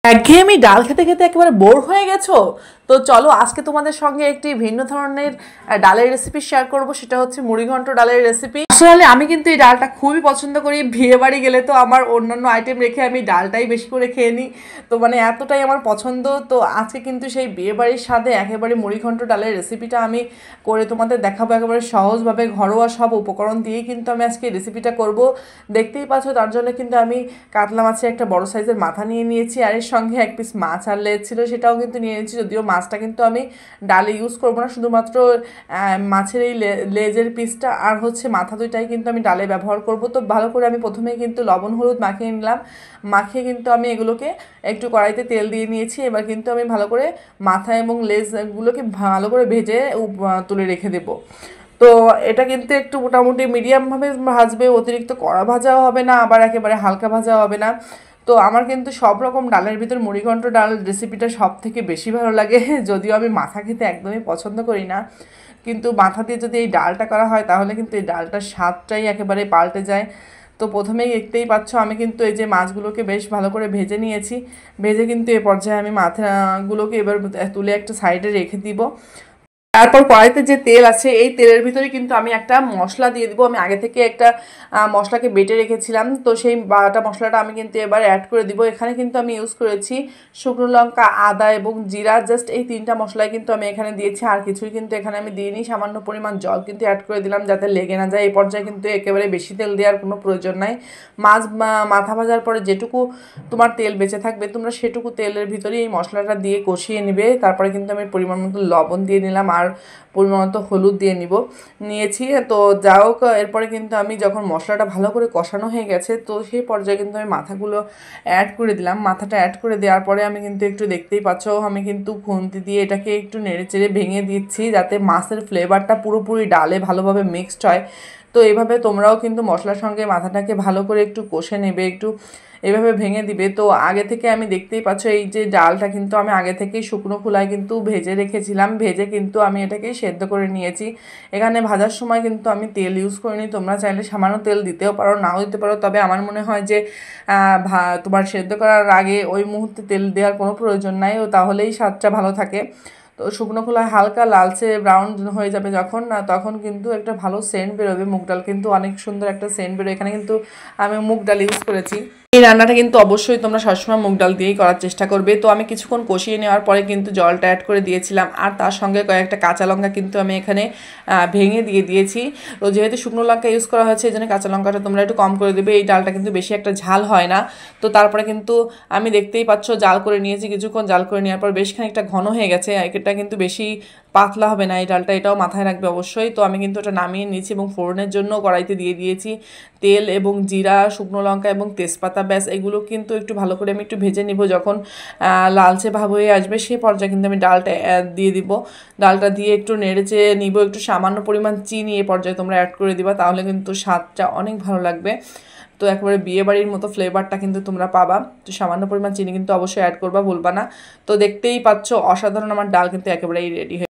একঘেয়েমি ডাল খেতে খেতে একেবারে বোর হয়ে গেছো? তো চলো আজকে তোমাদের সঙ্গে একটি ভিন্ন ধরনের ডালের রেসিপি শেয়ার করব। সেটা হচ্ছে মুড়িঘন্ট ডালের রেসিপি। আসলে আমি কিন্তু এই ডালটা খুবই পছন্দ করি। বিয়ে বাড়ি গেলে তো আমার অন্যান্য আইটেম রেখে আমি ডালটাই বেশি করে খেয়ে নিই। তো মানে এতটাই আমার পছন্দ। তো আজকে কিন্তু সেই বিয়ে বাড়ির স্বাদে একেবারে মুড়িঘন্ট ডালের রেসিপিটা আমি করে তোমাদের দেখাবো। একেবারে সহজভাবে ঘরোয়া সব উপকরণ দিয়েই কিন্তু আমি আজকে রেসিপিটা করব। দেখতেই পাচ্ছ, তার জন্য কিন্তু আমি কাতলা মাছের একটা বড় সাইজের মাথা নিয়ে নিয়েছি, আর এর সঙ্গে এক পিস মাছ আর লেজ ছিল সেটাও কিন্তু নিয়ে নিয়েছি। যদিও মাছটা কিন্তু আমি ডালে ইউজ করবো না, শুধুমাত্র মাছের এই লেজের পিসটা আর হচ্ছে মাথা দুইটাই কিন্তু আমি ডালে ব্যবহার করব। তো ভালো করে আমি প্রথমেই কিন্তু লবণ হলুদ মাখিয়ে নিলাম। মাখিয়ে কিন্তু আমি এগুলোকে একটু কড়াইতে তেল দিয়ে নিয়েছি। এবার কিন্তু আমি ভালো করে মাথা এবং লেজগুলোকে ভালো করে ভেজে তুলে রেখে দেবো। তো এটা কিন্তু একটু মোটামুটি মিডিয়ামভাবে ভাজবে, অতিরিক্ত কড়া ভাজাও হবে না, আবার একেবারে হালকা ভাজাও হবে না। তো আমার কিন্তু সব রকম ডালের ভিতর মুড়িঘন্ট ডাল রেসিপিটা সব থেকে বেশি ভালো লাগে। যদিও আমি মাথা খেতে একদমই পছন্দ করি না, কিন্তু মাথা দিয়ে যদি এই ডালটা করা হয় তাহলে কিন্তু এই ডালটার স্বাদটাই একেবারে পাল্টে যায়। তো প্রথমেই দেখতেই পাচ্ছ আমি কিন্তু এই যে মাছগুলোকে বেশ ভালো করে ভেজে নিয়েছি। ভেজে কিন্তু এ পর্যায়ে আমি মাথাগুলোকে এবার তুলে একটা সাইডে রেখে দিব। তারপর কড়াইতে যে তেল আছে এই তেলের ভিতরে কিন্তু আমি একটা মশলা দিয়ে দিব। আমি আগে থেকে একটা মশলাকে বেটে রেখেছিলাম, তো সেই বাটা মশলাটা আমি কিন্তু এবার অ্যাড করে দিব। এখানে কিন্তু আমি ইউজ করেছি শুকনো লঙ্কা, আদা এবং জিরা, জাস্ট এই তিনটা মশলাই কিন্তু আমি এখানে দিয়েছি, আর কিছুই কিন্তু এখানে আমি দিইনি। সামান্য পরিমাণ জল কিন্তু অ্যাড করে দিলাম যাতে লেগে না যায়। এই পর্যায়ে কিন্তু একেবারে বেশি তেল দেওয়ার কোনো প্রয়োজন নাই। মাথা ভাজার পরে যেটুকু তোমার তেল বেঁচে থাকবে তোমরা সেটুকু তেলের ভিতরে এই মশলাটা দিয়ে কষিয়ে নেবে। তারপরে কিন্তু আমি পরিমাণ মতো লবণ দিয়ে নিলাম আর পরিমাণ মতো হলুদ দিয়ে নিয়েছি। তো যা হোক, এরপরে কিন্তু আমি যখন মশলাটা ভালো করে কষানো হয়ে গেছে তো সেই পর্যায়ে কিন্তু আমি মাথাগুলো অ্যাড করে দিলাম। মাথাটা অ্যাড করে দেওয়ার পরে আমি কিন্তু একটু দেখতেই পাচ্ছ আমি কিন্তু খুন্তি দিয়ে এটাকে একটু নেড়ে চেড়ে ভেঙে দিচ্ছি যাতে মাছের ফ্লেভারটা পুরোপুরি ডালে ভালোভাবে মিক্সড হয়। তো এইভাবে তোমরাও কিন্তু মশলার সঙ্গে মাথাটাকে ভালো করে একটু কষে নেবে, একটু এভাবে ভেঙে দিবে। তো আগে থেকে আমি দেখতেই পাচ্ছ এই যে ডালটা কিন্তু আমি আগে থেকেই শুকনো খোলায় কিন্তু ভেজে রেখেছিলাম। ভেজে কিন্তু আমি এটাকে সেদ্ধ করে নিয়েছি। এখানে ভাজার সময় কিন্তু আমি তেল ইউজ করিনি। তোমরা চাইলে সামান্য তেল দিতেও পারো, নাও দিতে পারো, তবে আমার মনে হয় যে তোমার সেদ্ধ করার আগে ওই মুহূর্তে তেল দেওয়ার কোনো প্রয়োজন নাই, ও তাহলেই স্বাদটা ভালো থাকে। তো শুকনো খোলায় হালকা লালচে ব্রাউন হয়ে যাবে যখন, তখন কিন্তু একটা ভালো সেন্ট বেরোবে। মুগ ডাল কিন্তু অনেক সুন্দর একটা সেন্ট বেরোয়। এখানে কিন্তু আমি মুগ ডাল ইউজ করেছি। এই রান্নাটা কিন্তু অবশ্যই তোমরা সবসময় মুগ ডাল দিয়েই করার চেষ্টা করবে। তো আমি কিছুক্ষণ কষিয়ে নেওয়ার পরে কিন্তু জলটা অ্যাড করে দিয়েছিলাম, আর তার সঙ্গে কয়েকটা কাঁচা লঙ্কা কিন্তু আমি এখানে ভেঙে দিয়েছি। তো যেহেতু শুকনো লঙ্কা ইউজ করা হয়েছে এই জন্য কাঁচা লঙ্কাটা তোমরা একটু কম করে দেবে। এই ডালটা কিন্তু বেশি একটা ঝাল হয় না। তো তারপরে কিন্তু আমি দেখতেই পাচ্ছ জাল করে নিয়েছি। কিছুক্ষণ জাল করে নেওয়ার পর বেশ খানিকটা ঘন হয়ে গেছে। এটা কিন্তু বেশি পাতলা হবে না এই ডালটা, এটাও মাথায় রাখবে অবশ্যই। তো আমি কিন্তু এটা নামিয়ে নিয়েছি এবং ফোড়নের জন্য কড়াইতে দিয়ে দিয়েছি তেল এবং জিরা, শুকনো লঙ্কা এবং তেজপাতা। ব্যাস এগুলো কিন্তু একটু ভালো করে আমি একটু ভেজে নিব। যখন লালচে ভাব হয়ে আসবে সেই পর্যায়ে কিন্তু আমি ডালটা দিয়ে দিব। ডালটা দিয়ে একটু নেড়েচে নিব। একটু সামান্য পরিমাণ চিনি এই পর্যায়ে তোমরা অ্যাড করে দিবা, তাহলে কিন্তু স্বাদটা অনেক ভালো লাগবে। তো একেবারে বিয়ে বাড়ির মতো ফ্লেভারটা কিন্তু তোমরা পাবা। তো সামান্য পরিমাণ চিনি কিন্তু অবশ্যই অ্যাড করবা, ভুলবা না। তো দেখতেই পাচ্ছ অসাধারণ আমার ডাল কিন্তু একেবারেই রেডি হয়ে